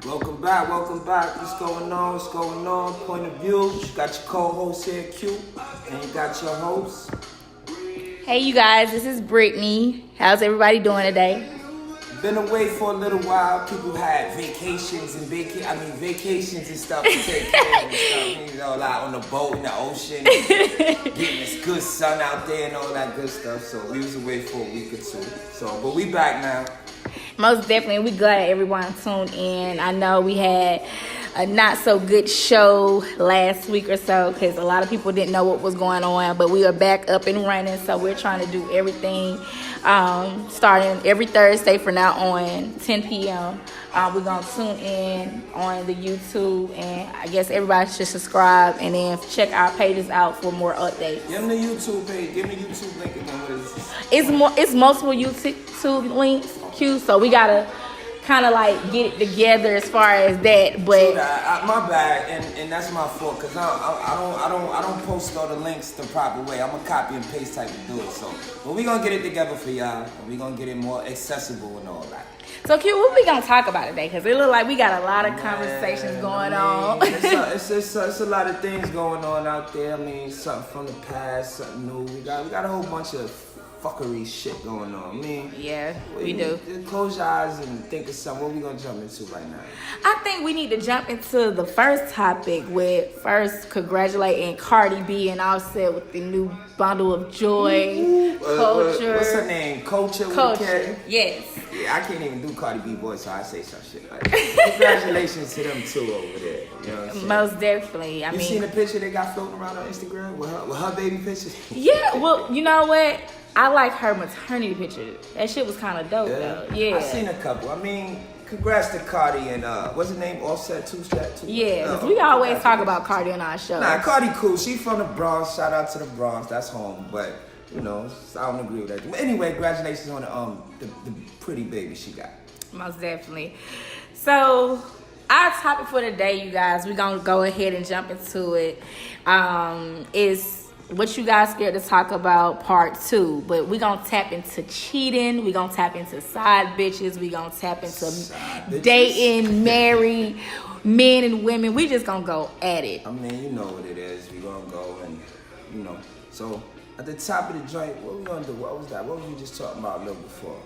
Welcome back. What's going on? Point of view. You got your co-host here, Q, and you got your host. Hey, you guys. This is Brittany. How's everybody doing today? Been away for a little while. People had vacations and vacations and stuff to take care of and stuff. You know, like on the boat in the ocean, getting this good sun out there and all that good stuff. So we was away for a week or two. But we back now. Most definitely. We glad everyone tuned in. I know we had a not so good show last week or so because a lot of people didn't know what was going on, but we are back up and running. So we're trying to do everything starting every Thursday from now on, 10 p.m. We're going to tune in on the YouTube, and I guess everybody should subscribe and then check our pages out for more updates. Give them the YouTube page. Give me the YouTube link again. What is this? It's multiple YouTube links, Q, so we got to kind of like get it together as far as that, but my bad, and that's my fault because I don't post all the links the proper way. I'm a copy and paste type of dude. So, but we gonna get it together for y'all, and we gonna get it more accessible and all that. So, Q, what we gonna talk about today? Because it look like we got a lot of conversations going on. It's a lot of things going on out there. I mean, something from the past, something new. We got a whole bunch of fuckery shit going on. I mean, yeah, we do. Close your eyes and think of something. What we gonna jump into right now? I think we need to jump into the first topic with first congratulating Cardi B and Offset with the new bundle of joy. Culture. What's her name? Culture. Yes. Yeah, I can't even do Cardi B voice, so I say some shit like that. Congratulations to them too over there. You know what I'm saying? Most definitely. I mean, seen the picture they got floating around on Instagram with her baby pictures? Yeah. Well, you know what? I like her maternity picture. That shit was kind of dope, though. Yeah. I seen a couple. I mean, congrats to Cardi and, what's her name? Offset, Two-Strap? Yeah, because we always talk about Cardi on our show. Nah, Cardi cool. She from the Bronx. Shout out to the Bronx. That's home. But, you know, I don't agree with that. But anyway, congratulations on the pretty baby she got. Most definitely. So, our topic for today, you guys, we're going to go ahead and jump into it, is what you guys scared to talk about part 2, but we're gonna tap into cheating, we're gonna tap into side bitches, we're gonna tap into dating married men and women. We just gonna go at it. I mean, you know what it is. We're gonna go and, you know, so at the top of the joint, what we gonna do? What was that? What was we just talking about a little before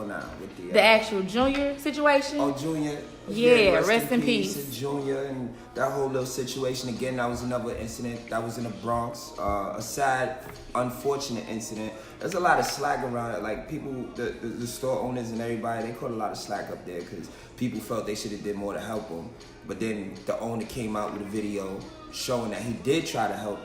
now with the actual Junior situation? Oh, Junior. Yeah, rest in peace. To Junior and that whole little situation. Again, that was another incident. That was in the Bronx. A sad, unfortunate incident. There's a lot of slack around it. Like people, the store owners and everybody, they caught a lot of slack up there because people felt they should have did more to help him. But then the owner came out with a video showing that he did try to help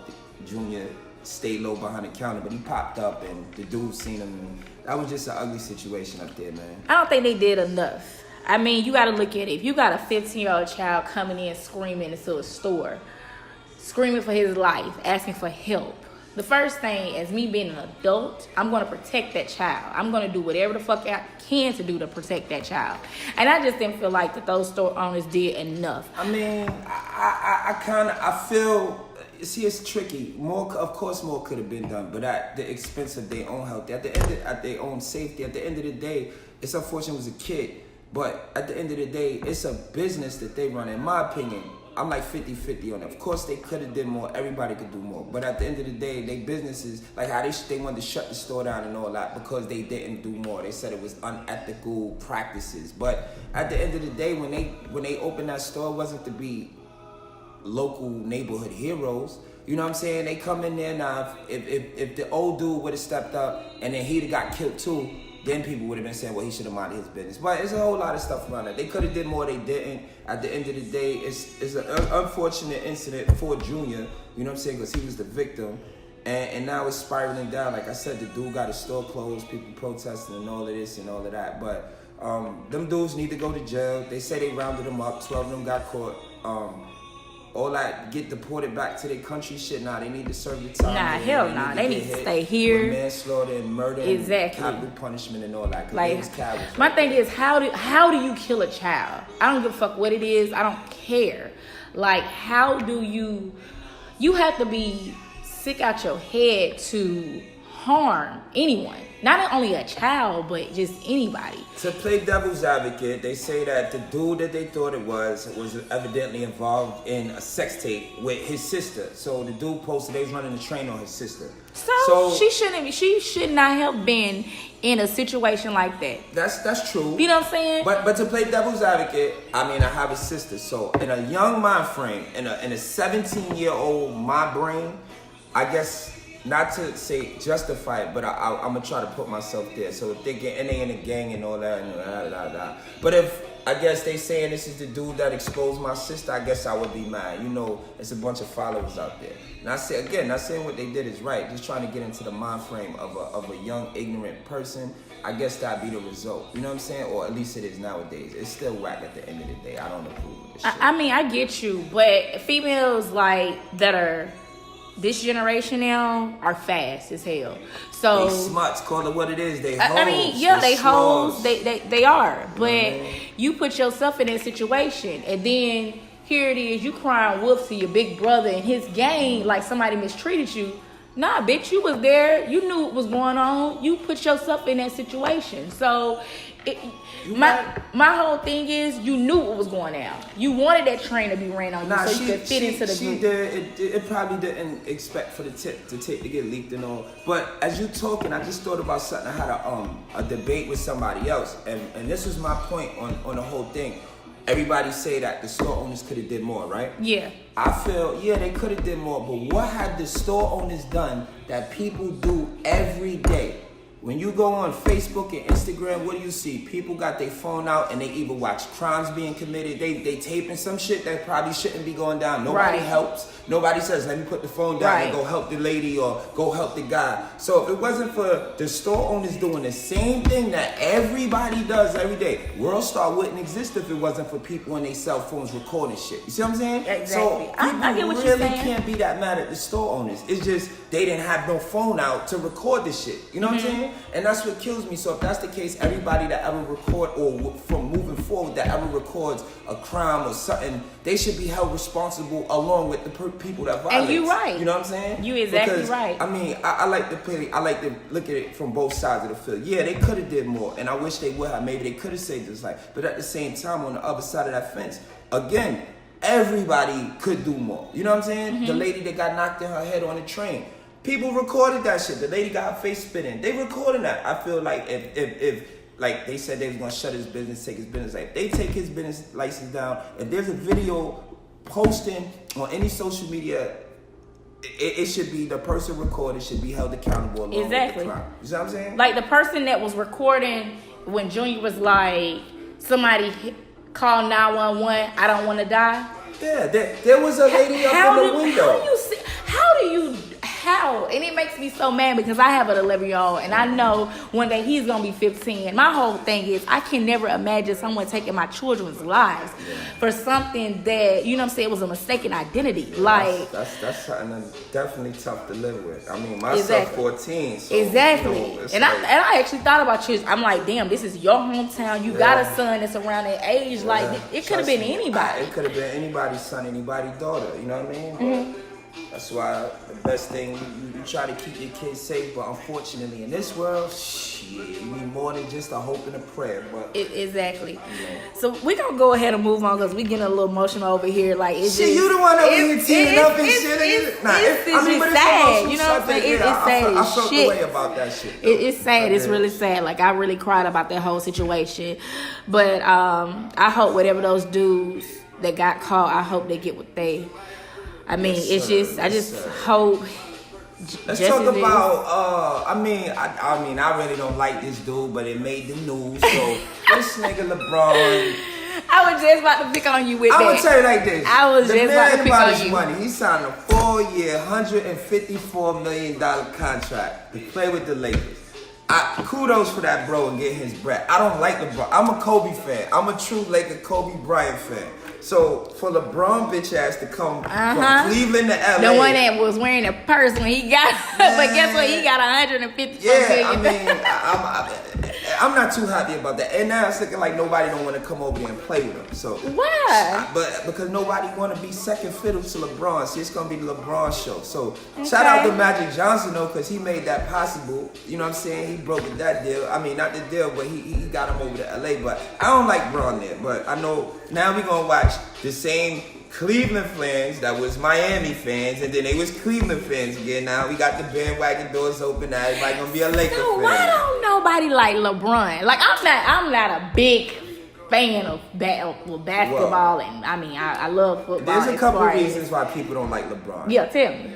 Junior stay low behind the counter, but he popped up and the dude seen him. And that was just an ugly situation up there, man. I don't think they did enough. I mean, you got to look at it. If you got a 15-year-old child coming in screaming into a store, screaming for his life, asking for help, the first thing, as me being an adult, I'm going to protect that child. I'm going to do whatever the fuck I can to do to protect that child. And I just didn't feel like that those store owners did enough. I mean, I feel... See, it's tricky. Of course, more could have been done, but at the expense of their own health, at their own safety. At the end of the day, it's unfortunate it was a kid, but at the end of the day, it's a business that they run. In my opinion, I'm like 50-50 on it. Of course, they could have did more. Everybody could do more, but at the end of the day, they businesses like how they wanted to shut the store down and all that because they didn't do more. They said it was unethical practices, but at the end of the day, when they opened that store, it wasn't to be local neighborhood heroes. You know what I'm saying? They come in there now. If the old dude would have stepped up and then he'd have got killed too, then people would have been saying, well, he should have minded his business. But it's a whole lot of stuff around it. They could have did more, they didn't. At the end of the day, it's an unfortunate incident for Junior, you know what I'm saying, because he was the victim. And now it's spiraling down. Like I said, the dude got his store closed, people protesting and all of this and all of that. But them dudes need to go to jail. They say they rounded them up, 12 of them got caught. All that get deported back to their country shit. Nah, they need to serve the time. Nah, hell nah. They need to stay here. Manslaughter and murder, exactly. And capital punishment and all that. Like, my thing is, how do you kill a child? I don't give a fuck what it is. I don't care. Like, how do you have to be sick out your head to harm anyone. Not only a child, but just anybody. To play devil's advocate, they say that the dude that they thought it was evidently involved in a sex tape with his sister. So the dude posted they was running a train on his sister. So she should not have been in a situation like that. That's true. You know what I'm saying? But to play devil's advocate, I mean, I have a sister. So in a young mind frame, in a 17-year-old mind brain, I guess, not to say justify it, but I'm gonna try to put myself there. So if they get in a gang and all that, and but if I guess they saying this is the dude that exposed my sister, I guess I would be mad. You know, it's a bunch of followers out there. And I say again, not saying what they did is right. Just trying to get into the mind frame of a young ignorant person. I guess that'd be the result. You know what I'm saying? Or at least it is nowadays. It's still whack at the end of the day. I don't approve of this shit. I mean, I get you, but females like that are this generation now are fast as hell. So they smuts, call it what it is. They hoes. I mean, yeah, they hoes. slugs. They are. But you put yourself in that situation, and then here it is, you crying wolf to your big brother and his gang like somebody mistreated you. Nah, bitch, you was there. You knew what was going on. You put yourself in that situation. So my whole thing is you knew what was going on. You wanted that train to be ran on you so you could fit into the group. She did. It probably didn't expect for the tape to get leaked and all. But as you talking, I just thought about something. I had a debate with somebody else, and this was my point on the whole thing. Everybody say that the store owners could have did more, right? Yeah. I feel, they could have did more, but what had the store owners done that people do every day? When you go on Facebook and Instagram, what do you see? People got their phone out and they either watch crimes being committed, they taping some shit that probably shouldn't be going down. Nobody helps. Nobody says, let me put the phone down and go help the lady or go help the guy. So if it wasn't for the store owners doing the same thing that everybody does every day, World Star wouldn't exist if it wasn't for people on their cell phones recording shit. You see what I'm saying? Exactly. So people I get what really you're saying. can't be that mad at the store owners. It's just they didn't have no phone out to record this shit. You know what I'm saying? And that's what kills me. So if that's the case, everybody that ever record or from moving forward that ever records a crime or something, they should be held responsible along with the people that violate. And you right. You know what I'm saying? You exactly because, right. I mean, I like to play. I like to look at it from both sides of the field. Yeah, they could have did more, and I wish they would have. Maybe they could have saved his life. But at the same time, on the other side of that fence, again, everybody could do more. You know what I'm saying? The lady that got knocked in her head on the train. People recorded that shit. The lady got her face spit in. They recorded that. I feel like if like they said they was gonna shut his business, take his business. Like if they take his business license down, if there's a video posting on any social media, it should be the person recorded should be held accountable along with the crime. You see what I'm saying? Like the person that was recording when Junior was like, somebody call 911, I don't want to die. Yeah, there was a lady up in the window. How? And it makes me so mad because I have an 11-year-old and I know one day he's going to be 15. My whole thing is I can never imagine someone taking my children's lives for something that, you know what I'm saying, was a mistaken identity. Like that's something that's definitely tough to live with. I mean, myself 14. So, exactly. You know, and I actually thought about you. I'm like, damn, this is your hometown. You got a son that's around that age. Yeah. Like it could have been anybody. It could have been anybody's son, anybody's daughter. You know what I mean? But that's why the best thing, you try to keep your kids safe, but unfortunately in this world, shit, you need more than just a hope and a prayer. But exactly. So we're going to go ahead and move on because we're getting a little emotional over here. Like it's shit, just, you the one over here tearing up and shit. It's sad. You know what I'm saying? It's sad. I felt the way about that shit. It's sad. It's really sad. Like I really cried about that whole situation. But I hope whatever those dudes that got caught, I hope they get what they... I mean, it's just. I just hope. Let's talk about. I mean, I really don't like this dude, but it made the news. So this nigga LeBron. I was just about to pick on you with that. I'm gonna tell you like this. I was just about to pick on you. Money. He signed a 4-year, $154 million contract to play with the Lakers. Kudos for that bro and getting his bread. I don't like LeBron. I'm a Kobe fan. I'm a true Laker Kobe Bryant fan. So for LeBron bitch ass to come from Cleveland to LA. The one that was wearing a purse when he got but guess what? He got $154 million. I mean, I'm not too happy about that. And now it's looking like nobody don't want to come over there and play with him. So why? But because nobody want to be second fiddle to LeBron, so it's gonna be the LeBron show. So shout out to Magic Johnson though, because he made that possible. You know what I'm saying? He broke that deal. I mean, not the deal, but he got him over to LA. But I don't like Bron there. But I know now we gonna watch the same Cleveland fans that was Miami fans, and then they was Cleveland fans again. Now we got the bandwagon doors open. Now everybody gonna be a Laker fan. Why don't nobody like LeBron? Like I'm not a big fan of basketball, and I mean I love football. There's a couple reasons why people don't like LeBron. Yeah, tell me.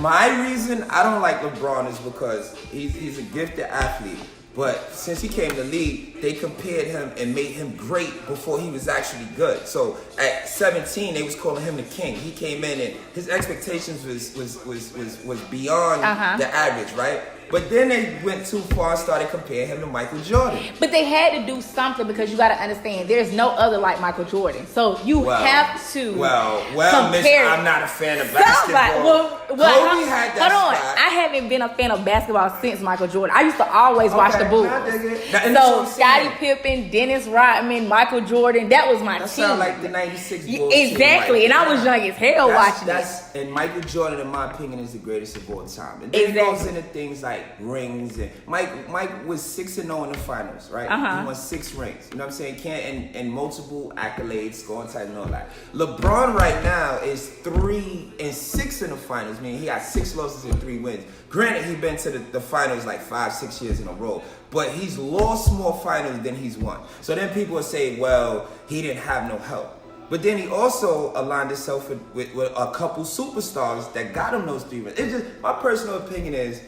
My reason I don't like LeBron is because he's a gifted athlete. But since he came to the league, they compared him and made him great before he was actually good. So at 17, they was calling him the king. He came in and his expectations was beyond the average, right? But then they went too far and started comparing him to Michael Jordan. But they had to do something because you got to understand, there's no other like Michael Jordan. So you have to compare. I'm not a fan of basketball. Kobe had that spot. I haven't been a fan of basketball since Michael Jordan. I used to always watch the Bulls. So Scottie Pippen, Dennis Rodman, Michael Jordan, that was my team. That sound like the 96 Bulls. Exactly, team, and I was young as hell watching it. And Michael Jordan, in my opinion, is the greatest of all time. And then it goes into things like rings, and Mike was 6-0 in the finals, right? He won 6 rings. You know what I'm saying? And multiple accolades, scoring titles and all that. LeBron right now is 3-6 in the finals. I mean, he got 6 losses and 3 wins. Granted, he's been to the finals like 5-6 years in a row, but he's lost more finals than he's won. So then people will say, well, he didn't have no help. But then he also aligned himself with a couple superstars that got him those 3 wins. It's just, my personal opinion is,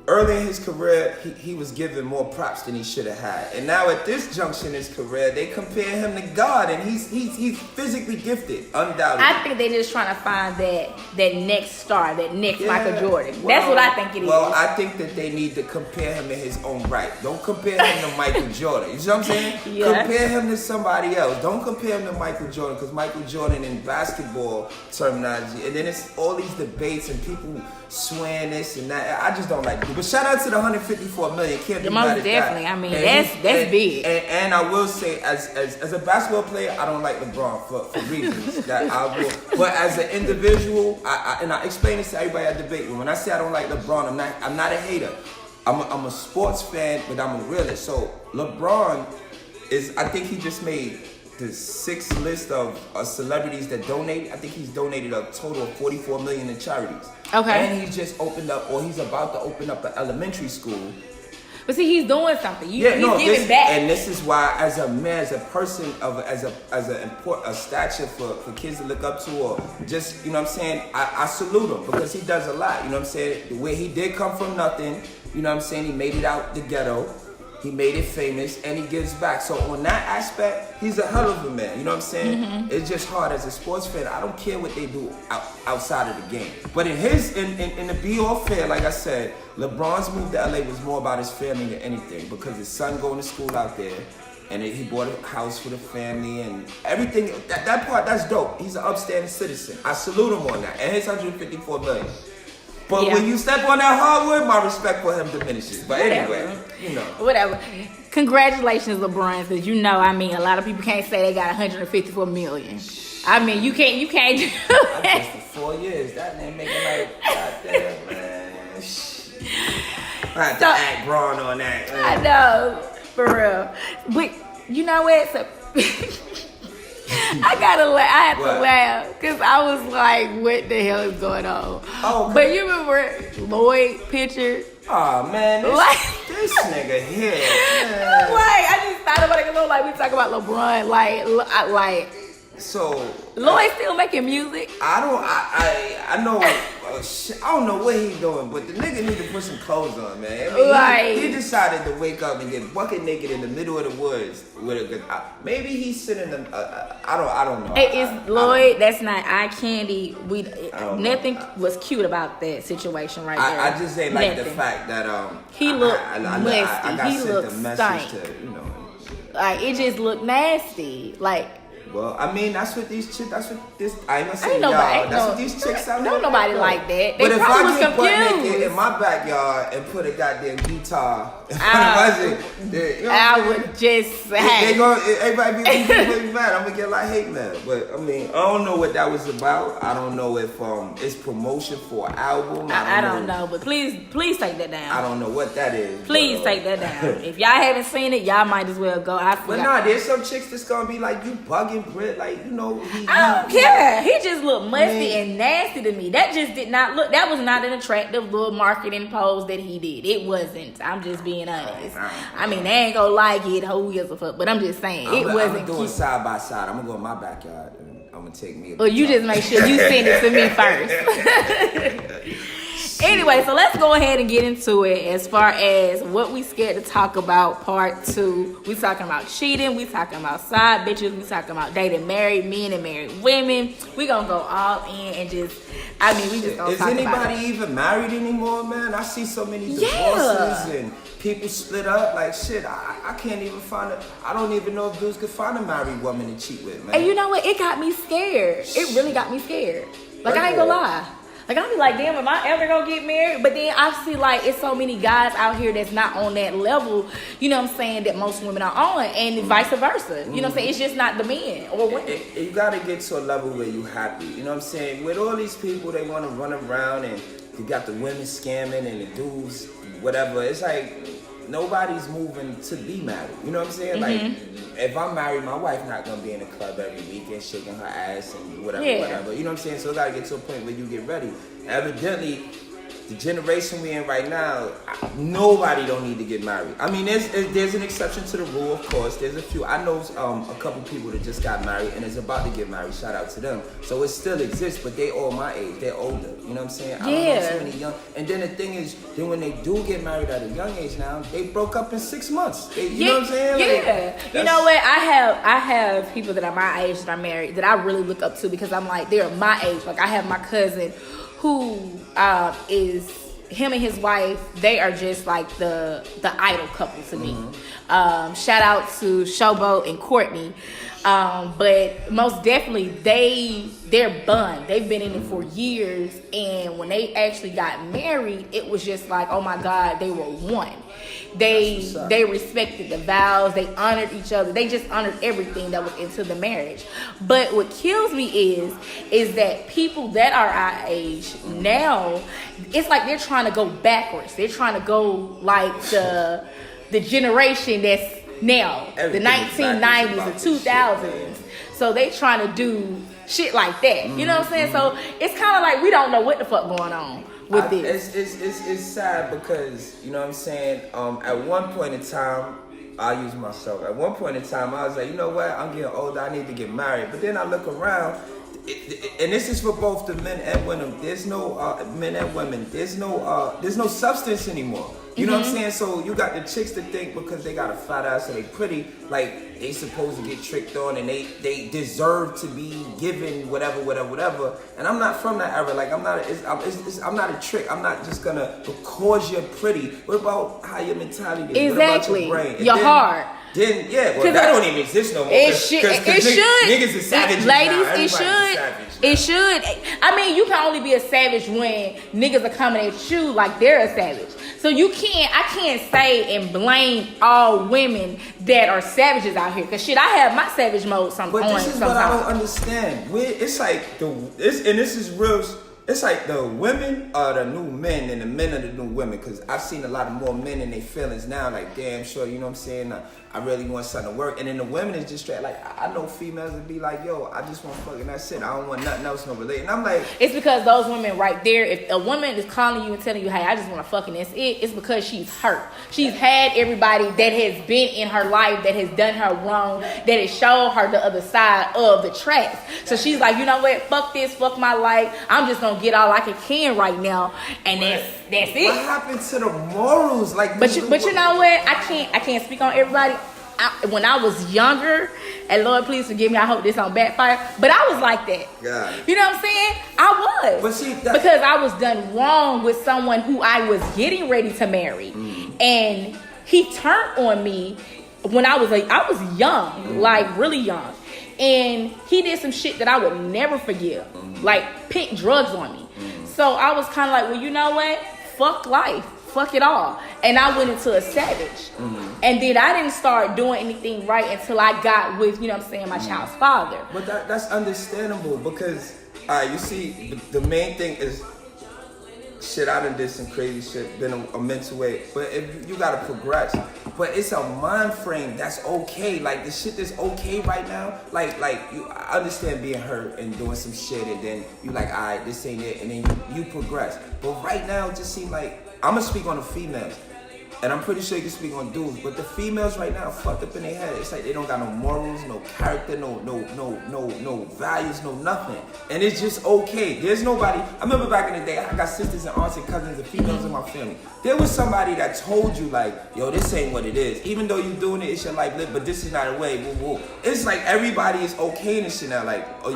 early in his career, he was given more props than he should have had. And now at this junction in his career, they compare him to God, and he's physically gifted, undoubtedly. I think they're just trying to find that next star, that next Michael Jordan. That's what I think it is. Well, I think that they need to compare him in his own right. Don't compare him to Michael Jordan. You see what I'm saying? Yeah. Compare him to somebody else. Don't compare him to Michael Jordan, because Michael Jordan in basketball terminology, and then it's all these debates and people swearing this and that. I just don't like it. But shout out to the 154 million. Can't be mad at definitely. That. I mean, that's big. And I will say, as a basketball player, I don't like LeBron for reasons that I will. But as an individual, I explain this to everybody at debate. When I say I don't like LeBron, I'm not a hater. I'm a sports fan, but I'm a realist. So LeBron I think he just made the 6th list of celebrities that donate. I think he's donated a total of $44 million in charities. Okay. And he's just opened up, or he's about to open up an elementary school. But see, he's doing something. He's giving back. And this is why, as a man, as a person, as a stature for kids to look up to, or just, you know what I'm saying, I salute him because he does a lot. You know what I'm saying? Where he did come from nothing, you know what I'm saying, he made it out the ghetto. He made it famous, and he gives back. So on that aspect, he's a hell of a man. You know what I'm saying? It's just hard as a sports fan. I don't care what they do outside of the game. But in the be all fair, like I said, LeBron's move to LA was more about his family than anything, because his son going to school out there, and he bought a house for the family and everything. That part, that's dope. He's an upstanding citizen. I salute him on that. And his 154 million. But when you step on that hardwood, my respect for him diminishes. But anyway, you know. Whatever. Congratulations, LeBron, because you know, I mean, a lot of people can't say they got 154 million. I mean, you can't do that. I guess for 4 years, that name making like, goddamn, man. I had to act Braun on that. Man. I know, for real. But you know what? So, I had to laugh because I was like, what the hell is going on? Oh, but you remember Lloyd picture? Oh man, this nigga here. Man. Like, I just thought about it, like we talk about LeBron, like. So Lloyd still making music? I know. I don't know what he's doing, but the nigga need to put some clothes on, man. I mean, he decided to wake up and get bucket naked in the middle of the woods with a good. Maybe he's sitting. I don't know. It's Lloyd. That's not eye candy. Nothing was cute about that situation right there. I just say like the fact that he looked musty. He looked stank. Like it just looked nasty. Like. Well, I mean, that's what these chicks. That's what this. I ain't gonna say y'all. That's what these chicks out here. Don't nobody like that. They but if probably was confused. in my backyard and put a goddamn guitar in front of my I would just say. Everybody be mad. I'm gonna get like hate mail. But I mean, I don't know what that was about. I don't know if it's promotion for an album. I don't know. But please take that down. I don't know what that is. Please take that down. If y'all haven't seen it, y'all might as well go. But nah, there's some chicks that's gonna be like, you bugging Brit, like, you know. I don't care. He just looked musty and nasty to me. That just did not look. That was not an attractive little marketing pose that he did. It wasn't. I'm just being honest. I mean, they ain't gonna like it. Who gives a fuck? But I'm just saying, it wasn't. I'm doing side by side. I'm gonna go in my backyard and I'm gonna take me. Well, you just make sure you send it to me first. Anyway, so let's go ahead and get into it as far as what we scared to talk about. Part 2. We talking about cheating. We talking about side bitches. We talking about dating married men and married women. We gonna go all in and just. I mean, we just gonna talk about it. Is anybody even married anymore, man? I see so many divorces and people split up. Like shit, I can't even find it. I don't even know if dudes could find a married woman to cheat with, man. And you know what? It got me scared. It really got me scared. Like I ain't gonna lie. Like, I'll be like, damn, am I ever gonna get married? But then I see, like, it's so many guys out here that's not on that level, you know what I'm saying, that most women are on, and vice versa. You know what I'm saying? It's just not the men or women. You gotta get to a level where you happy. You know what I'm saying? With all these people, they wanna run around, and you got the women scamming and the dudes, whatever. It's like, nobody's moving to be married. You know what I'm saying? Like, if I'm married, my wife not gonna be in the club every weekend shaking her ass and whatever. You know what I'm saying? So it gotta get to a point where you get ready. Evidently, the generation we in right now, nobody don't need to get married. I mean, there's an exception to the rule, of course. There's a few. I know a couple people that just got married and is about to get married. Shout out to them. So it still exists, but they all my age. They're older. You know what I'm saying? I don't know so many young. And then the thing is, then when they do get married at a young age now, they broke up in 6 months. You know what I'm saying? Like, you know what? I have people that are my age that are married that I really look up to because I'm like, they're my age. Like I have my cousin who is him and his wife. They are just like the idol couple to me. Shout out to Showboat and Courtney. But most definitely they're bond. They've been in it for years, and when they actually got married, it was just like, oh my God, they were one. They respected the vows, they honored each other, they just honored everything that was into the marriage. But what kills me is that people that are our age now, it's like they're trying to go backwards. They're trying to go like the generation that's now, the 1990s, the 2000s. So they trying to do shit like that. You know what I'm saying? So it's kind of like we don't know what the fuck going on with this. It's sad because, you know what I'm saying, at one point in time, I'll use myself. At one point in time, I was like, you know what? I'm getting older. I need to get married. But then I look around, and this is for both the men and women. There's no men and women. There's no substance anymore. You know what I'm saying? So you got the chicks that think because they got a fat ass and they pretty, like they supposed to get tricked on and they deserve to be given whatever. And I'm not from that era. Like I'm not a trick. I'm not just gonna, because you're pretty. What about how your mentality is? Exactly. What about your brain? Your heart. Then that don't even exist no more. It should. Niggas is savages ladies, now. it should. I mean, you can only be a savage when niggas are coming at you like they're a savage. So I can't say and blame all women that are savages out here. Cause shit, I have my savage mode sometimes. But this is what I don't understand. It's like this is real. It's like the women are the new men and the men are the new women. Cause I've seen a lot of more men in their feelings now. Like, damn sure, you know what I'm saying? I really want something to work. And then the women is just straight. Like, I know females that be like, yo, I just want fucking that's it. I don't want nothing else, no relate. And I'm like, it's because those women right there, if a woman is calling you and telling you, hey, I just want to fucking that's it, it's because she's hurt. She's had everybody that has been in her life that has done her wrong, that has showed her the other side of the tracks. So she's like, you know what? Fuck this, fuck my life. I'm just gonna get all I can right now, and that's it. What happened to the morals? Like, but you know what? I can't speak on everybody. When I was younger, and Lord, please forgive me. I hope this don't backfire. But I was like that. God. You know what I'm saying? I was. But see, because I was done wrong with someone who I was getting ready to marry, and he turned on me when I was young, like really young, and he did some shit that I would never forgive, like pick drugs on me. So I was kind of like, well, you know what? fuck life, fuck it all. And I went into a savage. And then I didn't start doing anything right until I got with, you know what I'm saying, my child's father. But that's understandable because, you see, the main thing is, shit, I done did some crazy shit, been a mental way, but if you gotta progress. But it's a mind frame that's okay. Like the shit that's okay right now, like I understand being hurt and doing some shit, and then you like, alright, this ain't it, and then you progress. But right now, it just seems like I'm gonna speak on the females. And I'm pretty sure you can speak on dudes, but the females right now fucked up in their head. It's like they don't got no morals, no character, no values, no nothing. And it's just okay. There's nobody. I remember back in the day, I got sisters and aunts and cousins and females in my family. There was somebody that told you like, yo, this ain't what it is. Even though you doing it, it's your life lived, but this is not a way. Woo woo. It's like everybody is okay and shit now. Like, oh,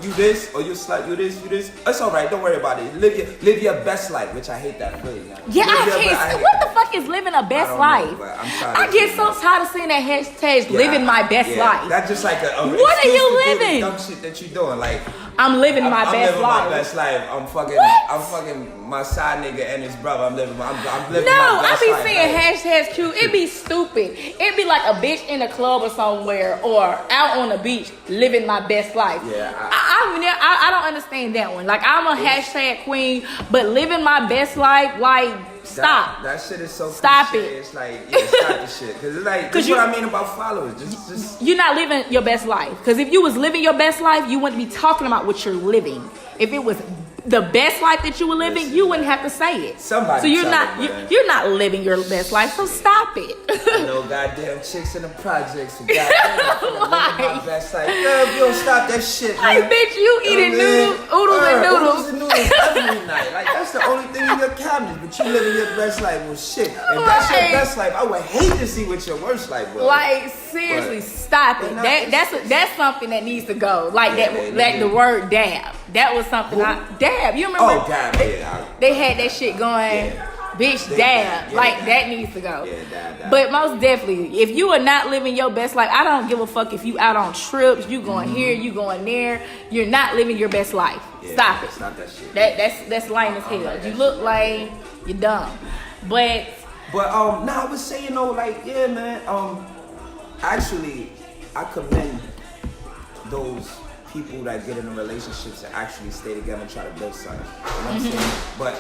you this, or you slut, you this, you this. It's all right. Don't worry about it. Live your best life, which I hate that phrase now. Yeah, I can't. What the fuck is living a best life? I get so tired of seeing that hashtag living my best life. That's just like a what are you living? Dumb shit that you doing. Like I'm living my best life. My best life. I'm fucking my side nigga and his brother. I'm living my best life. No, I be seeing hashtags cute. It be stupid. It be like a bitch in a club or somewhere or out on the beach living my best life. Yeah. I don't understand that one. Like I'm a hashtag queen, but living my best life, like stop. That shit is so stop cliche. it. It's like, yeah, stop the shit. Cause it's like, that's what I mean about followers. Just you're not living your best life. Cause if you was living your best life, you wouldn't be talking about what you're living. If it was the best life that you were living, you wouldn't have to say it. Somebody. So you're not living your best life. So stop it. I know goddamn chicks in the projects. Goddamn, my best life. Girl, if you don't stop that shit, man. Hey, bitch, you eating oodles and noodles every night. Like that's the only thing in your cabinet. But you living your best life. Well, shit. If that's your best life, I would hate to see what your worst life was. Like seriously, stop it. That's something that needs to go. Like the word dab. That was something dab. You remember? Oh, dab. They had that shit going. Bitch, dab. That needs to go. Yeah, dab. But most definitely, if you are not living your best life, I don't give a fuck if you out on trips, you going here, you going there. You're not living your best life. Yeah, stop it. Stop that shit. That's lame as hell. You look like you're dumb. But I was saying though, like, yeah, man. Actually, I commend those people that get into relationships and actually stay together and try to build something. You know what I'm saying? But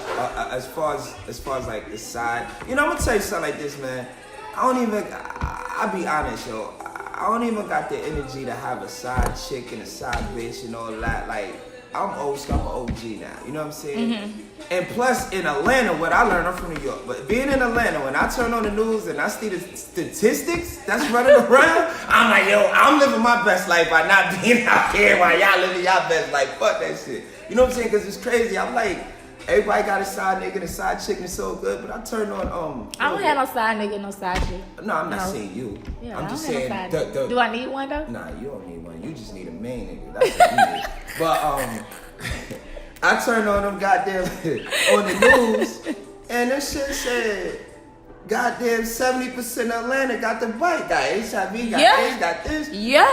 as far as like the side, you know, I'm gonna tell you something like this, man. I'll be honest, yo. I don't even got the energy to have a side chick and a side bitch and all that. Like, I'm old school, I'm an OG now. You know what I'm saying? And plus, in Atlanta, what I learned, I'm from New York, but being in Atlanta, when I turn on the news and I see the statistics that's running around, I'm like, yo, I'm living my best life by not being out here while y'all living y'all best life. Fuck that shit. You know what I'm saying? Because it's crazy. I'm like, everybody got a side nigga and a side chick and so good, but I turn on, I don't have no side nigga, no side chick. No, I'm not saying you. Yeah, I'm just saying. Do I need one though? Nah, you don't need one. You just need a main nigga. That's what you need. But I turned on them goddamn on the news, and that shit said, goddamn 70% of Atlanta got the bite, got HIV, got AIDS, got this. Yeah.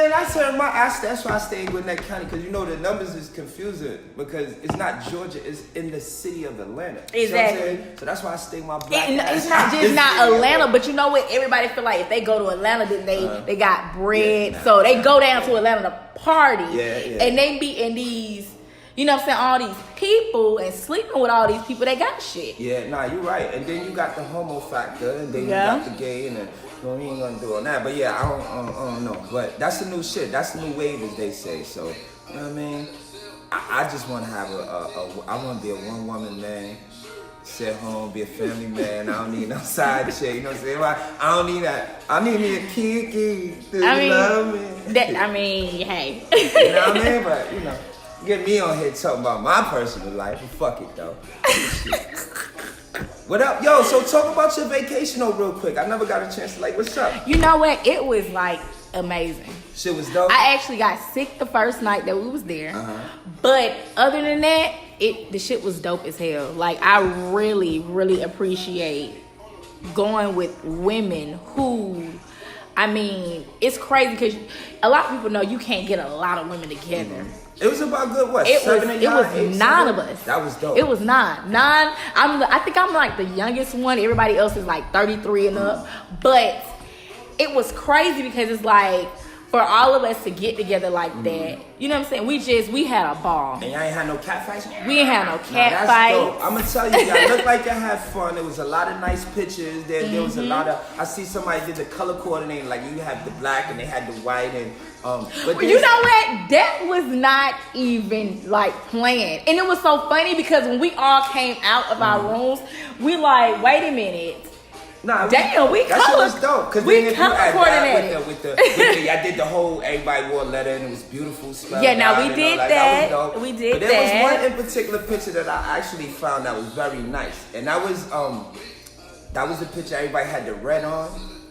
And I turned that's why I stayed with that county, because you know the numbers is confusing, because it's not Georgia, it's in the city of Atlanta. Exactly. So that's why I stay my black ass. It's not just not Atlanta, but you know what? Everybody feel like if they go to Atlanta, then they got bread. So they go down to Atlanta to party. Yeah. And they be in these, you know what I'm saying, all these people and sleeping with all these people, they got shit. Yeah, nah, you're right. And then you got the homo factor, and then you got the gay, and we ain't gonna do all that. But yeah, I don't know. But that's the new shit. That's the new wave, as they say. So, you know what I mean? I just want to have I want to be a one-woman man. Sit home, be a family man. I don't need no side chick. You know what I'm saying? I don't need that. I need me a kiki. Love me. Hey. You know what I mean? But, you know. Get me on here talking about my personal life, but fuck it though. What up? Yo, so talk about your vacation though real quick. I never got a chance to what's up? You know what? It was amazing. Shit was dope? I actually got sick the first night that we was there. But other than that, the shit was dope as hell. I really, really appreciate going with women who I mean, it's crazy because a lot of people know you can't get a lot of women together. It was about good, what? It seven was of y'all, 9 of us. That was dope. It was 9. I think I'm like the youngest one. Everybody else is like 33 and up. But it was crazy because it's like, for all of us to get together like that, you know what I'm saying? We had a ball. And y'all ain't had no cat fights? We ain't had no cat that's fights. Dope. I'm gonna tell you, y'all looked like y'all had fun. There was a lot of nice pictures. There was a lot of. I see somebody did the color coordinating, like you had the black and they had the white and. But you know what? That was not even like planned, and it was so funny because when we all came out of our rooms, we like, wait a minute. Nah, damn, we that color. Shit was dope. Cause we then color coordinated. With the, y'all did the whole everybody wore leather and it was beautiful. Yeah, now we did that. That was dope. We did but that. there was one in particular picture that I actually found that was very nice, and that was the picture everybody had the red on.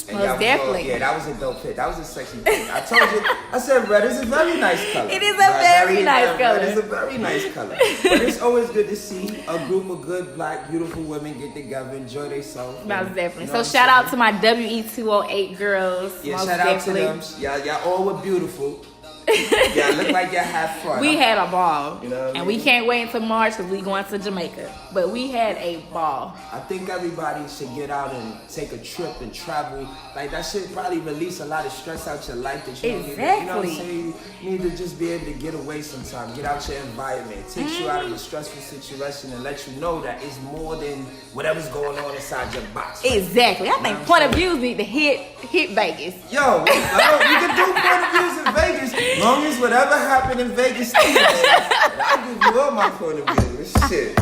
And most definitely. Yeah, that was a dope pic. That was a sexy pic. I told you. I said red is a very nice color. It is a very nice color. Red is a very nice color. But it's always good to see a group of good, black, beautiful women get together, enjoy themselves. Most definitely. You know so shout out to my WE208 girls. Yeah, most shout definitely. out to them. Y'all all were beautiful. Yeah, look like y'all had fun. We had a ball. You know what I mean? And we can't wait until March because we going to Jamaica. But we had a ball. I think everybody should get out and take a trip and travel. Like that should probably release a lot of stress out your life that you exactly. need. You know what I'm saying? You need to just be able to get away sometime. Get out your environment. It takes you out of a stressful situation and let you know that it's more than whatever's going on inside your box. Exactly. I think Point of Viewz need to hit Vegas. Yo, we can do Point of Viewz in Vegas. Long as whatever happened in Vegas, I'll give you all my point of view. Shit.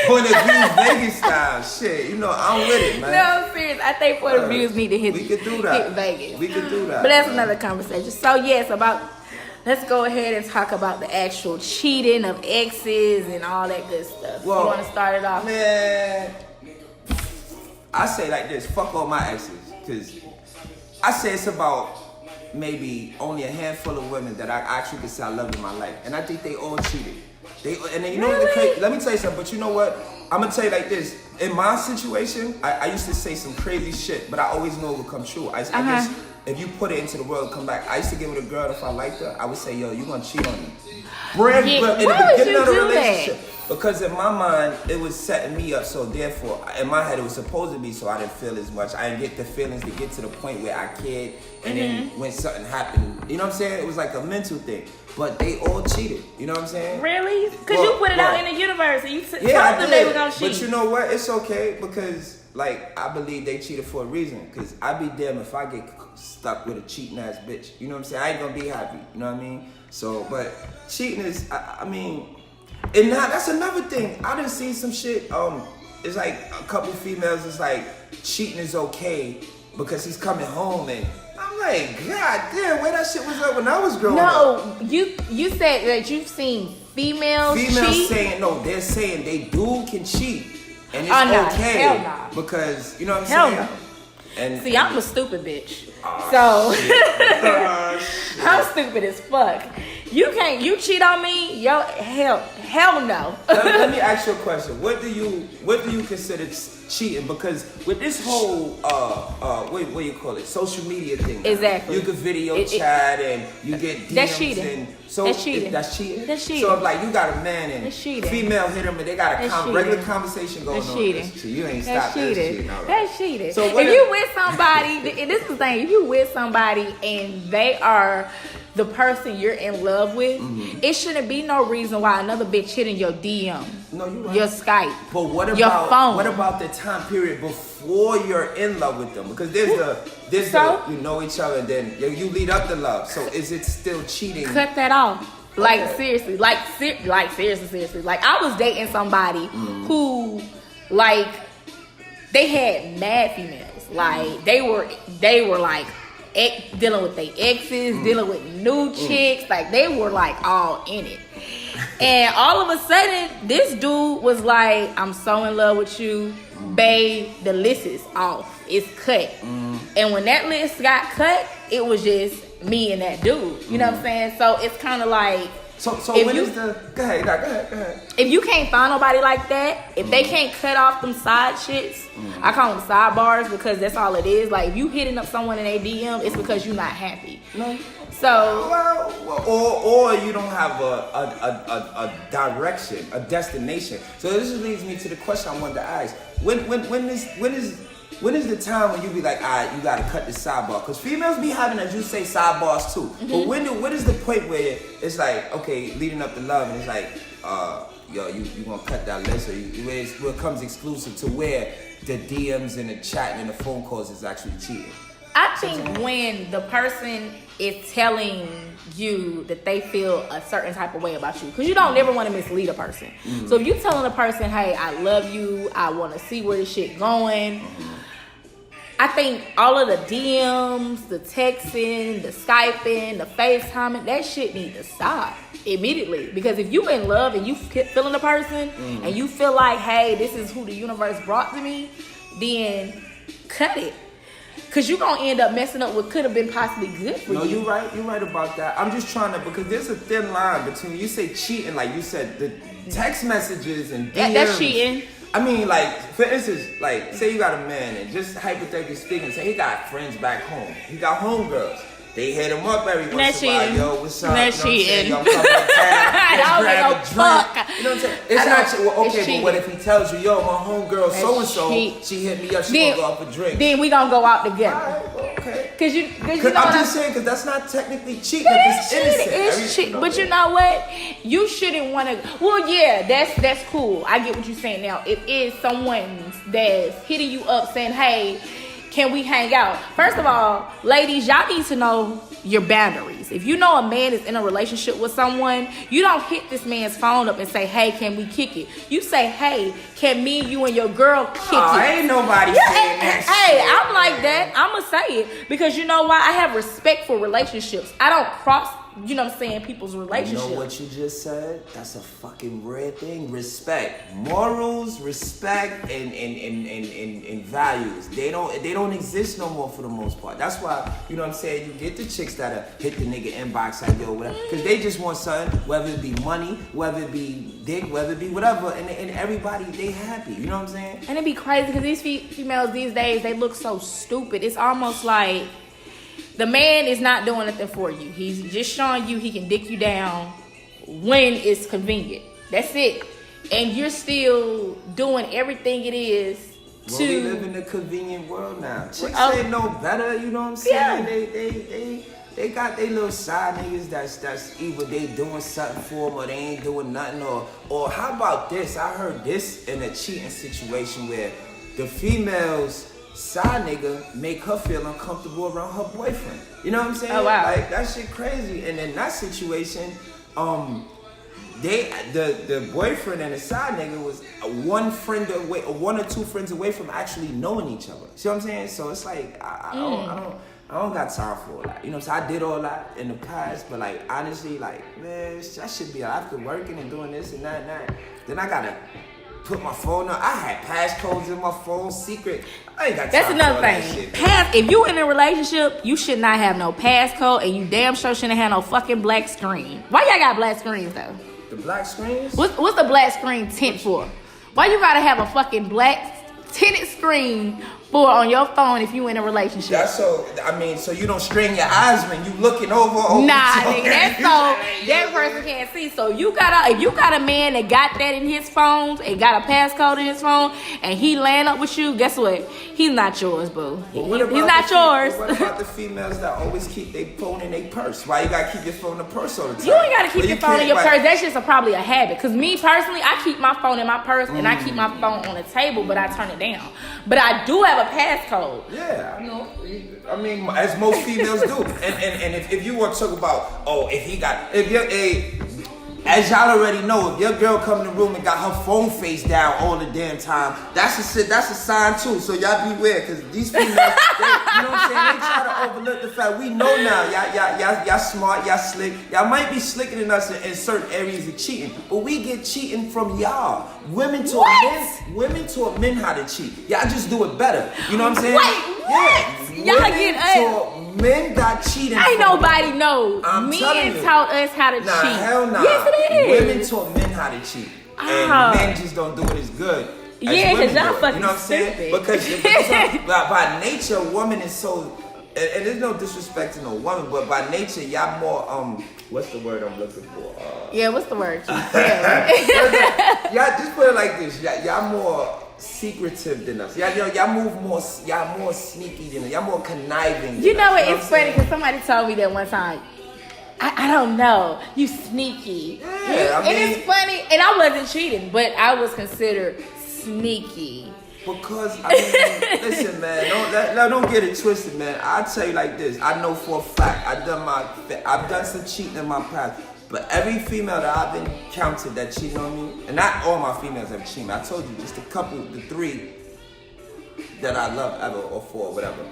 Point of Viewz Vegas style. Shit. You know, I'm with it, man. No, I'm serious. I think Point of Viewz need to hit We could do that. Hit Vegas. We could do that. But that's another conversation. So, yes, let's go ahead and talk about the actual cheating of exes and all that good stuff. Well, you want to start it off? Man, I say like this. Fuck all my exes. Because I say it's about maybe only a handful of women that I actually could say I love in my life, and I think they all cheated. And then, you know, really? Let me tell you something. But you know what? I'm gonna tell you like this. In my situation, I used to say some crazy shit, but I always know it would come true. I guess if you put it into the world and come back, I used to get with a girl. If I liked her, I would say, "Yo, you gonna cheat on me?" Brand in the beginning of the relationship. Because in my mind, it was setting me up, so therefore, in my head, it was supposed to be so I didn't feel as much. I didn't get the feelings to get to the point where I cared, and then when something happened, you know what I'm saying? It was like a mental thing. But they all cheated, you know what I'm saying? Really? Because you put it out in the universe, and you told them they were going to cheat. But you know what? It's okay, because, like, I believe they cheated for a reason. Because I'd be damned if I get stuck with a cheating ass bitch. You know what I'm saying? I ain't going to be happy, you know what I mean? So, but cheating is, I mean... And now that's another thing. I done seen some shit. It's like a couple females. It's like cheating is okay because he's coming home, and I'm like, God damn, where that shit was at when I was growing up. No, you said that you've seen females cheat? Saying no. They're saying they dude can cheat, and it's okay hell nah. because you know what I'm saying. No. And see, I'm a stupid bitch, so I'm stupid as fuck. You cheat on me? Yo, hell no. Let me ask you a question. What do you consider cheating? Because with this whole what do you call it? Social media thing. Exactly. You can video chat and you get DMs. That's cheating. And so that's cheating. That's cheating. That's cheating. So if like you got a man and female hit him and they got a regular conversation going on. Cheating. You ain't that's stopped. cheating. That's cheating. So if you with somebody, and this is the thing, if you with somebody and they are the person you're in love with, it shouldn't be no reason why another bitch hitting your DM, your Skype, but what about your phone? What about the time period before you're in love with them? Because there's you know each other and then you lead up to love. So is it still cheating? Cut that off. Like seriously, seriously. Like I was dating somebody who, like, they had mad females. Like they were like dealing with their exes, dealing with new chicks. Like they were like all in it. And all of a sudden, this dude was like, "I'm so in love with you, babe. The list is off. It's cut." And when that list got cut, it was just me and that dude. You know what I'm saying? So it's kind of like So if when you, is the? Go ahead. If you can't find nobody like that, if they can't cut off them side shits, I call them sidebars because that's all it is. Like if you hitting up someone in a DM, it's because you're not happy. No. So or you don't have a direction, a destination. So this just leads me to the question I wanted to ask: When is the time when you be like, all right, you gotta cut the sidebar? Because females be having, as you say, sidebars too. But when is the point where it's like, okay, leading up to love, and it's like, yo, you gonna cut that list, or where it comes exclusive to where the DMs and the chat and the phone calls is actually cheating? I think when the person is telling you that they feel a certain type of way about you, because you don't never want to mislead a person. So if you telling a person, hey, I love you, I want to see where this shit going, I think all of the DMs, the texting, the Skyping, the FaceTiming, that shit need to stop immediately. Because if you in love and you feeling the person and you feel like, hey, this is who the universe brought to me, then cut it. Because you're going to end up messing up what could have been possibly good for you. No, you're right about that. I'm just trying to, because there's a thin line between, you say cheating, like you said, the text messages and DMs. That's cheating. I mean, like, for instance, like, say you got a man, and just hypothetically speaking, say he got friends back home. He got homegirls. They hit him up every once in a while. Yo, what's up? That's cheating. Yo, I'm coming to town. Let's grab a drink. Fuck. You know what I'm saying? It's not, well, okay, but what if he tells you, yo, my homegirl so-and-so, she hit me up, she gonna go out for drinks. Then we gonna go out together. Alright, okay. Cause you know I'm just saying, because that's not technically cheating if it's innocent. It's cheating. But you know what? You shouldn't want to. Well, yeah, that's cool. I get what you're saying now. It is someone that's hitting you up saying, hey, can we hang out? First of all, ladies, y'all need to know your boundaries. If you know a man is in a relationship with someone, you don't hit this man's phone up and say, hey, can we kick it? You say, hey, can me, you, and your girl kick it? Ain't nobody saying that Hey, shit. I'm like that. I'm going to say it. Because you know why? I have respect for relationships. I don't cross, you know what I'm saying, people's relationships. You know what you just said? That's a fucking rare thing. Respect. Morals, respect, and values. They don't exist no more for the most part. That's why, you know what I'm saying, you get the chicks that hit the nigga inbox like, yo, whatever. Because they just want something, whether it be money, whether it be dick, whether it be whatever, and everybody, they happy. You know what I'm saying? And it be crazy because these females these days, they look so stupid. It's almost like the man is not doing anything for you. He's just showing you he can dick you down when it's convenient. That's it. And you're still doing everything it is to... We live in a convenient world now. Chicks ain't no better, you know what I'm saying? Yeah. They got their little side niggas that's either they doing something for them or they ain't doing nothing. Or how about this? I heard this in a cheating situation where the females... side nigga make her feel uncomfortable around her boyfriend. You know what I'm saying? Oh, wow. Like, that shit crazy. And in that situation, the boyfriend and the side nigga was one or two friends away from actually knowing each other. See what I'm saying? So it's like, I don't got time for all that. You know what I'm saying? I did all that in the past, but like, honestly, like, man, I should be after working and doing this and that and that. Then I gotta put my phone on. I had passcodes in my phone, secret. I ain't got time. That's another for thing. That shit, if you in a relationship, you should not have no passcode, and you damn sure shouldn't have no fucking black screen. Why y'all got black screens though? The black screens? What's the black screen tint for? Why you gotta have a fucking black tinted screen for on your phone if you in a relationship? That's so you don't strain your eyes when you looking over. Nah, nigga, that's so that person can't see. So if you got a man that got that in his phone and got a passcode in his phone and he land up with you, guess what? He's not yours, boo. He's not yours. What about the females that always keep their phone in their purse? Why you gotta keep your phone in the purse all the time? You ain't gotta keep your phone in your purse. That's just probably a habit. Cause me personally, I keep my phone in my purse and I keep my phone on the table, but I turn it down. But I do have a passcode. Yeah, I know. I mean, as most females do. And if you want to talk about, as y'all already know, if your girl come in the room and got her phone face down all the damn time, that's a sign too. So y'all beware, because these females, you know what I'm saying? They try to overlook the fact we know now. Y'all smart, y'all slick. Y'all might be slicker than us in certain areas of cheating, but we get cheating from y'all. Women taught men how to cheat. Y'all just do it better. You know what I'm saying? Wait, What? Y'all women get us. taught men got cheating. Ain't nobody know. I'm telling Men you. taught us how to cheat. Hell nah. Yes, it is. Women taught men how to cheat, and Oh. men just don't do it as good. Yeah, as 'cause women y'all do it. fucking You know what I'm saying? stupid. Because by nature, a woman is so. And there's no disrespect to no woman, but by nature, y'all more what's the word I'm looking for? Yeah, what's the word? Yeah. Y'all just put it like this. Y'all more secretive than us. Y'all move more. Y'all more sneaky than us. Y'all more conniving. You than know us. what? It's funny because somebody told me that one time. I don't know. You sneaky. Yeah, and it's funny. And I wasn't cheating, but I was considered sneaky. Because I mean, listen, man, don't get it twisted, man. I'll tell you like this. I know for a fact I've done some cheating in my past. But every female that I've encountered that cheated on me, and not all my females have cheated. I told you just a couple, the 3 that I love ever, or 4, whatever.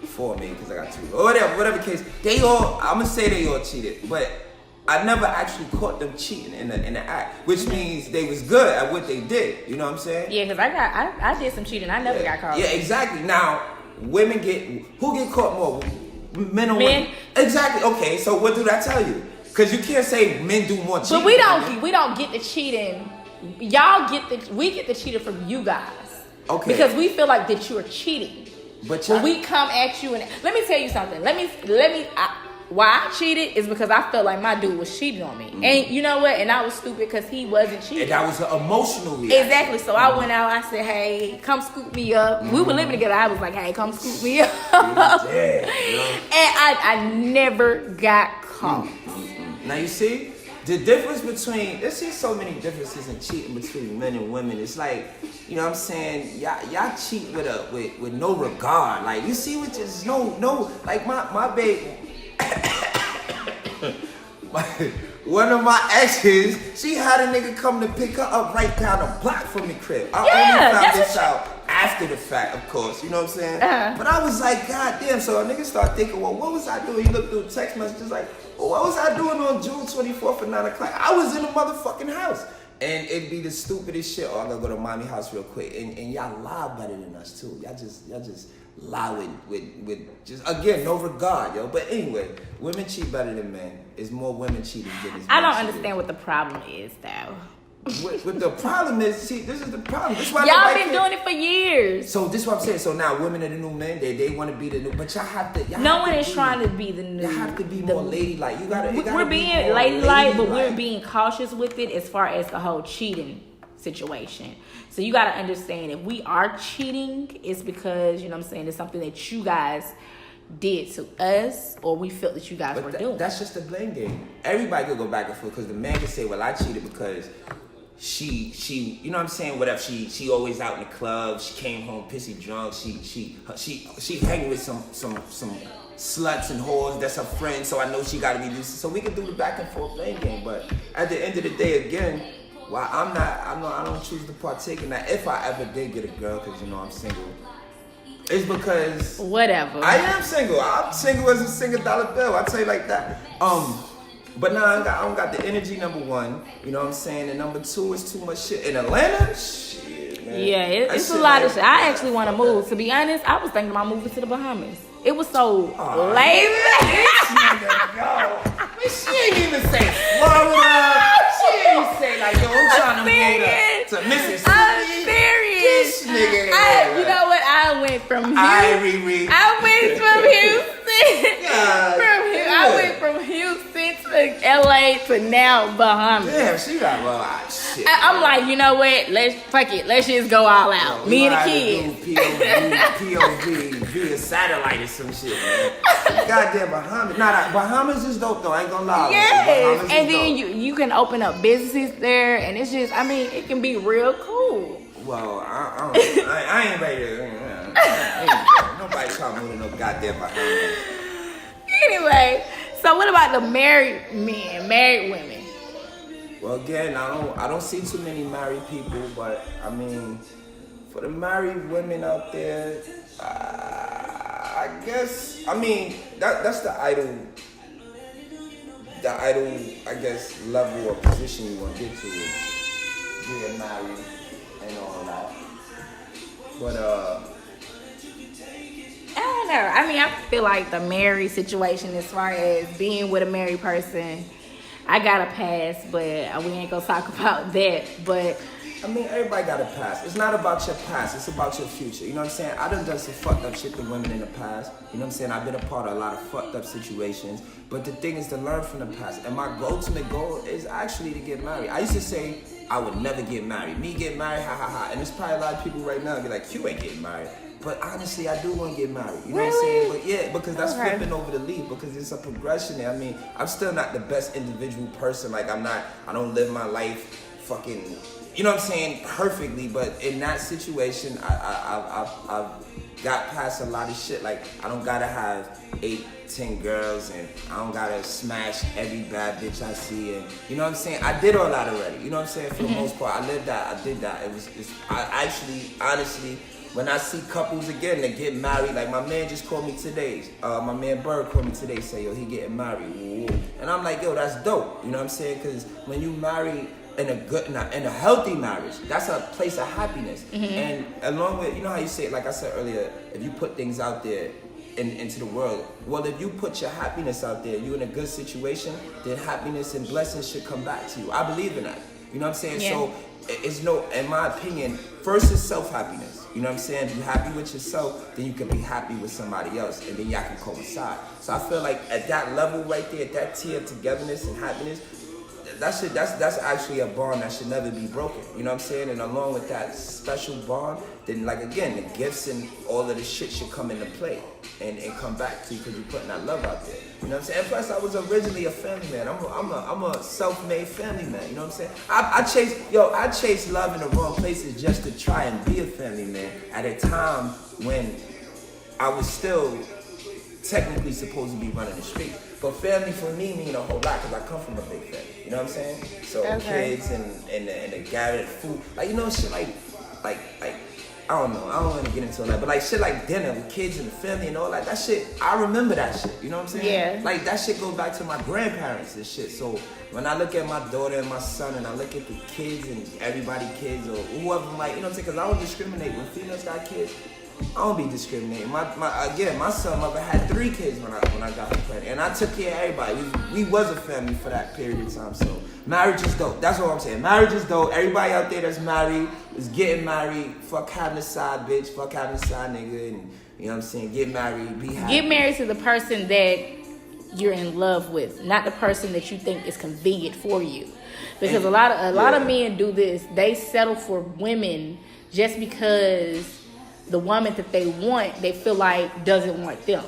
4 maybe because I got 2, or whatever case. They all, I'm gonna say they all cheated, but I never actually caught them cheating in the act, which means they was good at what they did. You know what I'm saying? Yeah, because I did some cheating. I never got caught. Yeah, exactly. Now, who get caught more? Men or Men? women? Exactly. Okay, so what do that tell you? Because you can't say men do more cheating. But we don't get the cheating. We get the cheating from you guys. Okay. Because we feel like that you're cheating. But when we come at you and let me tell you something. Why I cheated is because I felt like my dude was cheating on me. Mm-hmm. And you know what? And I was stupid because he wasn't cheating. And that was an emotional reaction. Exactly. So I went out, I said, hey, come scoop me up. Mm-hmm. We were living together. I was like, hey, come scoop me up. Yeah. And I never got caught. Mm-hmm. Now you see? The difference between, there's just so many differences in cheating between men and women. It's like, you know what I'm saying? Y'all cheat with no regard. Like, you see, with just no, like my baby, one of my exes, she had a nigga come to pick her up right down the block from the crib. I only found this out after the fact, of course. You know what I'm saying? Uh-huh. But I was like, God damn. So a nigga start thinking, well, what was I doing? He looked through text messages like, well, what was I doing on June 24th at 9 o'clock? I was in the motherfucking house. And it'd be the stupidest shit. Oh, I gotta go to mommy house real quick. And y'all lie better than us too. Y'all just lie with just, again, no regard, yo. But anyway, women cheat better than men. It's more women cheating than it's men. I don't understand what the problem is, though. What the problem is, see, this is the problem. This why y'all been doing it for years. So this is what I'm saying. So now women are the new men. They want to be the new, but y'all have to. No one is trying to be the new. You have to be more ladylike. You gotta. We're being ladylike, but we're being cautious with it as far as the whole cheating situation. So you got to understand, if we are cheating, it's because, you know what I'm saying, it's something that you guys did to us, or we felt that you guys were doing. That's just a blame game. Everybody could go back and forth because the man can say, well, I cheated because she, you know what I'm saying, whatever, she always out in the club, she came home pissy drunk, she hanging with some sluts and whores, that's her friend, so I know she gotta be decent. So we can do the back and forth blame game, but at the end of the day, again, while I don't choose to partake in that. If I ever did get a girl, because you know I'm single, it's because whatever. I am single. I'm single as a single dollar bill. I tell you like that. But now I don't got the energy. Number one, you know what I'm saying, and number two, it's too much shit in Atlanta. Shit, man. Yeah, it's a lot of shit. I actually want to move. To be honest, I was thinking about moving to the Bahamas. It was so lazy. She ain't even say Florida. She ain't say like, yo, I'm trying to move to Mississippi. I'm serious. This nigga. You know what? I went from Houston. I went from Houston. I went from Houston to LA to now Bahamas. Damn, she got shit. I'm like, you know what? Let's just go all out. Me and the kids. POV via satellite or some shit, man. Goddamn Bahamas. Bahamas is dope though. I ain't gonna lie. Yes, and then you can open up businesses there, and it's just, I mean, it can be real cool. Well, I ain't ready to. Nobody trying to move to no goddamn Bahamas. Anyway, so what about the married men, married women? Well, again, I don't see too many married people, but I mean, for the married women out there, I guess, I mean, that's the idol, I guess, level or position you want to get to is being married and all that. But Yeah, I mean, I feel like the married situation, as far as being with a married person, I got a pass, but we ain't gonna talk about that. But I mean, everybody got a past. It's not about your past, it's about your future. You know what I'm saying? I done some fucked up shit to women in the past. You know what I'm saying? I've been a part of a lot of fucked up situations. But the thing is to learn from the past. And my ultimate goal is actually to get married. I used to say I would never get married. Me get married, ha ha ha. And there's probably a lot of people right now be like, you ain't getting married. But honestly, I do want to get married. You know what I'm saying? But yeah, because that's flipping over the leaf. Because it's a progression there. I mean, I'm still not the best individual person. Like I don't live my life fucking, you know what I'm saying, perfectly. But in that situation, I've got past a lot of shit. Like I don't gotta have 8-10 girls, and I don't gotta smash every bad bitch I see. And you know what I'm saying? I did all that already. You know what I'm saying? For the most part, I lived that. I did that. I actually, honestly, when I see couples again that get married, like my man just called me today. My man Bird called me today, say, yo, he getting married. Woo. And I'm like, yo, that's dope. You know what I'm saying? Because when you marry in a healthy marriage, that's a place of happiness. And along with, you know how you say, like I said earlier, if you put things out there into the world, well, if you put your happiness out there, you're in a good situation, then happiness and blessings should come back to you. I believe in that. You know what I'm saying? Yeah. So it's no, in my opinion, first is self-happiness. You know what I'm saying? If you're happy with yourself, then you can be happy with somebody else, and then y'all can coincide. So I feel like at that level right there, at that tier of togetherness and happiness, that's actually a bond that should never be broken. You know what I'm saying? And along with that special bond, then like again, the gifts and all of the shit should come into play and come back to you because you're putting that love out there. You know what I'm saying? And plus, I was originally a family man. I'm a self-made family man. You know what I'm saying? I chase love in the wrong places just to try and be a family man at a time when I was still technically supposed to be running the street. But family for me mean a whole lot because I come from a big family. You know what I'm saying? So kids and the gathered food, like you know shit like I don't know. I don't want to get into all that, but like shit like dinner with kids and the family and all that. That shit, I remember that shit. You know what I'm saying? Yeah. Like that shit goes back to my grandparents and shit. So when I look at my daughter and my son and I look at the kids and everybody kids or whoever, like you know what I'm saying? Because I don't discriminate when females got kids. I don't be discriminating. My son mother had 3 kids when I got her pregnant, and I took care of everybody. We was a family for that period of time. So marriage is dope. That's what I'm saying. Marriage is dope. Everybody out there that's married is getting married. Fuck having a side bitch. Fuck having a side nigga. And you know what I'm saying. Get married. Be happy. Get married to the person that you're in love with, not the person that you think is convenient for you. Because a lot of men do this. They settle for women just because the woman that they want, they feel like doesn't want them.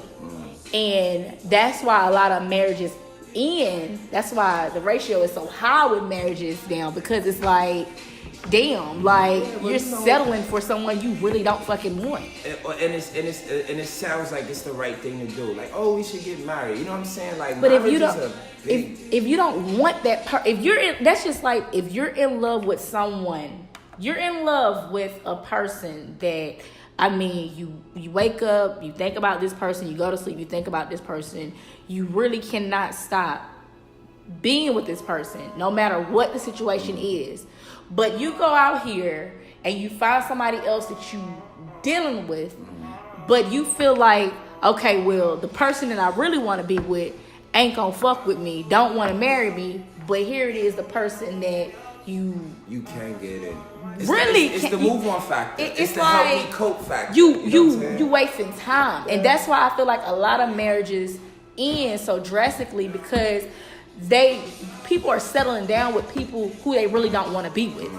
And that's why a lot of marriages end. That's why the ratio is so high with marriages now, because it's like, damn, like you're settling for someone you really don't fucking want. And it sounds like it's the right thing to do. Like, oh, we should get married. You know what I'm saying? Like, but if you don't, if you don't want that, that's just like if you're in love with someone, you're in love with a person that. I mean, you wake up, you think about this person, you go to sleep, you think about this person. You really cannot stop being with this person, no matter what the situation is. But you go out here and you find somebody else that you dealing with, but you feel like, okay, well, the person that I really want to be with ain't gonna fuck with me, don't want to marry me, but here it is, the person that you can't get in. It's the move on factor. It's the like, help me cope factor. You wasting time. And that's why I feel like a lot of marriages end so drastically, because people are settling down with people who they really don't want to be with.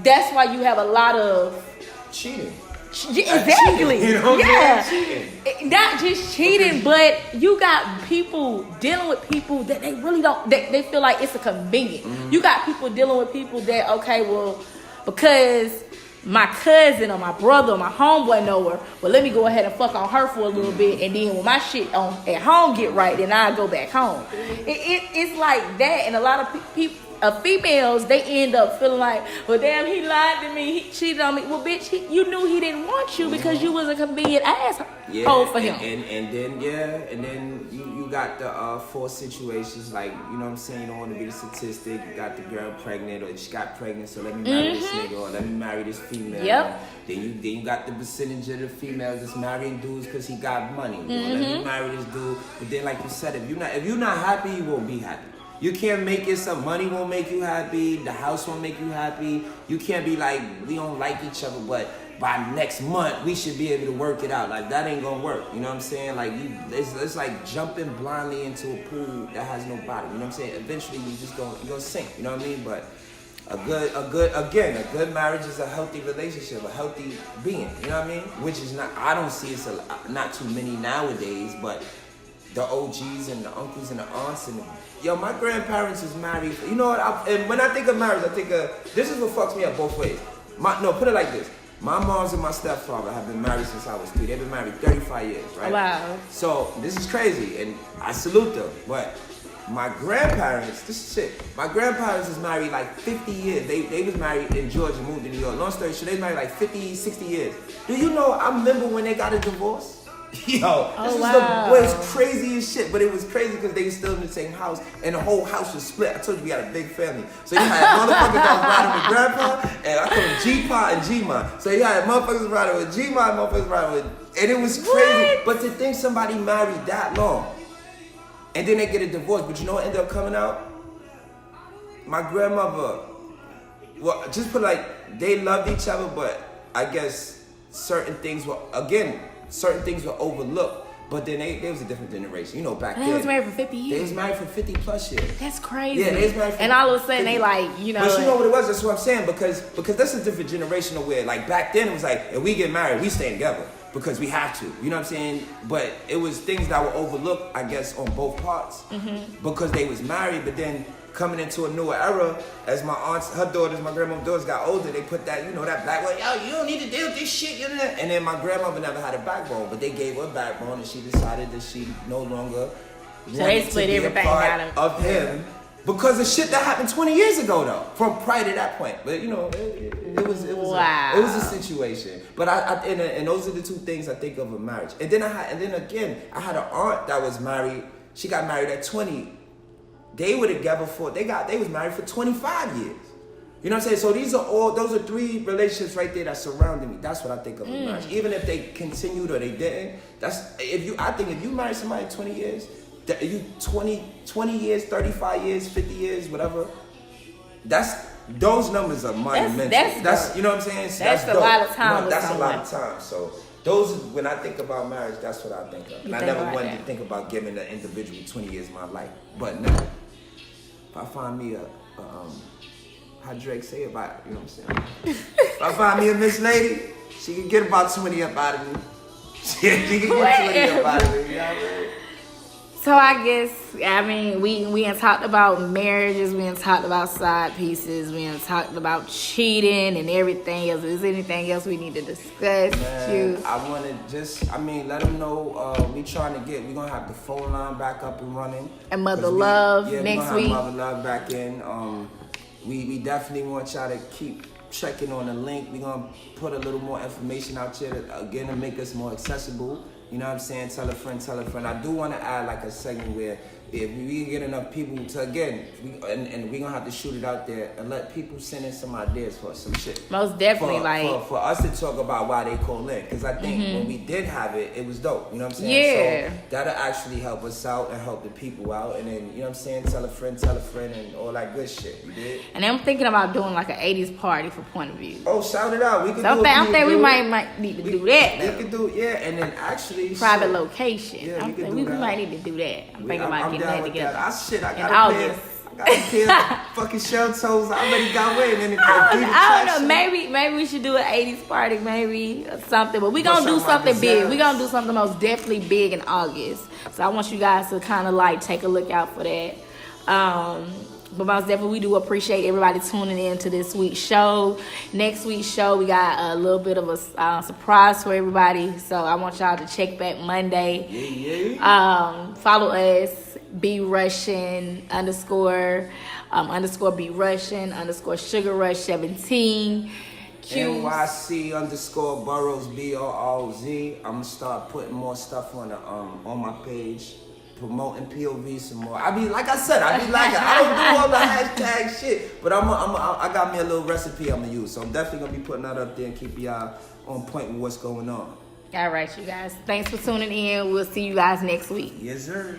That's why you have a lot of cheating. Exactly. Cheating, you know what I'm saying? Cheating. Not just cheating, but you got people dealing with people that they really don't. They feel like it's a convenient. You got people dealing with people that, okay, well, because my cousin or my brother or my homeboy know her, well, let me go ahead and fuck on her for a little bit, and then when my shit at home get right, then I go back home. It's like that, and a lot of females, they end up feeling like, well, damn, he lied to me, he cheated on me. Well, bitch, you knew he didn't want you because you was a convenient asshole for him. And then you got the four situations, like, you know what I'm saying, you don't want to be the statistic. You got the girl pregnant, or she got pregnant, so let me marry this nigga, or let me marry this female. Yep. Then you got the percentage of the females that's marrying dudes because he got money. Let me marry this dude. But then, like you said, if you're not happy, you won't be happy. You can't make it so money won't make you happy, the house won't make you happy. You can't be like, we don't like each other, but by next month we should be able to work it out. Like, that ain't gonna work. You know what I'm saying? Like, it's like jumping blindly into a pool that has no bottom. You know what I'm saying? Eventually you're gonna sink. You know what I mean? But a good marriage is a healthy relationship, a healthy being. You know what I mean? Which is not, I don't see it's not too many nowadays, but the OGs and the uncles and the aunts and my grandparents is married. You know what? And when I think of marriage, I think of, this is what fucks me up both ways. Put it like this. My moms and my stepfather have been married since I was 3. They've been married 35 years, right? Wow. So this is crazy, and I salute them. But my grandparents, this is shit. My grandparents is married like 50 years. They was married in Georgia, moved to New York. Long story short, they married like 50, 60 years. Do you know, I remember when they got a divorce? Yo, this was the craziest shit, but it was crazy because they were still in the same house and the whole house was split. I told you we had a big family. So you had motherfuckers that was riding with grandpa, and I call them G-Pa and G-Ma. So you had motherfuckers riding with G-Ma and motherfuckers riding with, and it was crazy. But to think somebody married that long, and then they get a divorce, but you know what ended up coming out? My grandmother, well, just put like, they loved each other, but I guess certain things were overlooked, but then they was a different generation. You know, back then. They was married for 50 years. They was married for 50 plus years. That's crazy. Yeah, they was married for and all of a sudden 50. They like, you know. But you know what it was? That's what I'm saying, because that's a different generation of where, like, back then it was like, if we get married, we stay together because we have to. You know what I'm saying? But it was things that were overlooked, I guess, on both parts because they was married, but then coming into a newer era, as my aunts, her daughters, my grandmother's daughters got older, they put that, that black, well, yo, you don't need to deal with this shit, And then my grandmother never had a backbone, but they gave her a backbone, and she decided that she no longer wanted to be a part of him because of shit that happened 20 years ago, though, from prior to that point. But it was a situation. But and those are the two things I think of a marriage. And then I had an aunt that was married. She got married at 20. They were together they was married for 25 years. You know what I'm saying? So those are 3 relationships right there that surrounded me. That's what I think of a marriage. Even if they continued or they didn't, I think if you marry somebody 20 years, you 20 years, 35 years, 50 years, whatever, those numbers are monumental. That's you know what I'm saying? That's a lot of time. That's a lot of time. So when I think about marriage, that's what I think of. And I never wanted to think about giving an individual 20 years of my life. But now, if I find me how Drake say about it, you know what I'm saying? If I find me a Miss Lady, she can get about 20 up out of me. She can get 20 up out of me, you know what I mean? So I guess, we ain't talked about marriages, we ain't talked about side pieces, we ain't talked about cheating and everything else. Is there anything else we need to discuss? Man, I want to let them know we're going to have the phone line back up and running. And Mother Love next week. Mother Love back in. We definitely want y'all to keep checking on the link. We're going to put a little more information out here to make us more accessible. You know what I'm saying? Tell a friend. I do want to add like a segment where if we get enough people to, again, we're going to have to shoot it out there and let people send in some ideas for some shit. Most definitely. For us to talk about why they call in. Because I think when we did have it, it was dope. You know what I'm saying? Yeah. So that'll actually help us out and help the people out. And then, you know what I'm saying? Tell a friend, and all that good shit. You did? And I'm thinking about doing like an 80s party for Point of View. Oh, shout it out. We can do it. I think we might need to do that. We can do it, yeah. And then actually... Private location. Yeah, we might need to do that. I'm thinking about getting that together. I got a pair of fucking shell toes. I already got away. And then I don't know. Maybe we should do an 80s party, maybe or something. But we're going to do something big. We're going to do something most definitely big in August. So I want you guys to kind of like take a look out for that. But most definitely, we do appreciate everybody tuning in to this week's show. Next week's show, we got a little bit of a surprise for everybody. So I want y'all to check back Monday. Yeah. Follow us B Russian __ B Russian _ Sugar Rush 17. NYC _ Burrows BORZ. I'm gonna start putting more stuff on my page, promoting POV some more. I be like I said, I don't do all the hashtag shit, but I got me a little recipe I'm gonna use, so I'm definitely gonna be putting that up there and keep y'all on point with what's going on. All right, you guys. Thanks for tuning in. We'll see you guys next week. Yes, sir.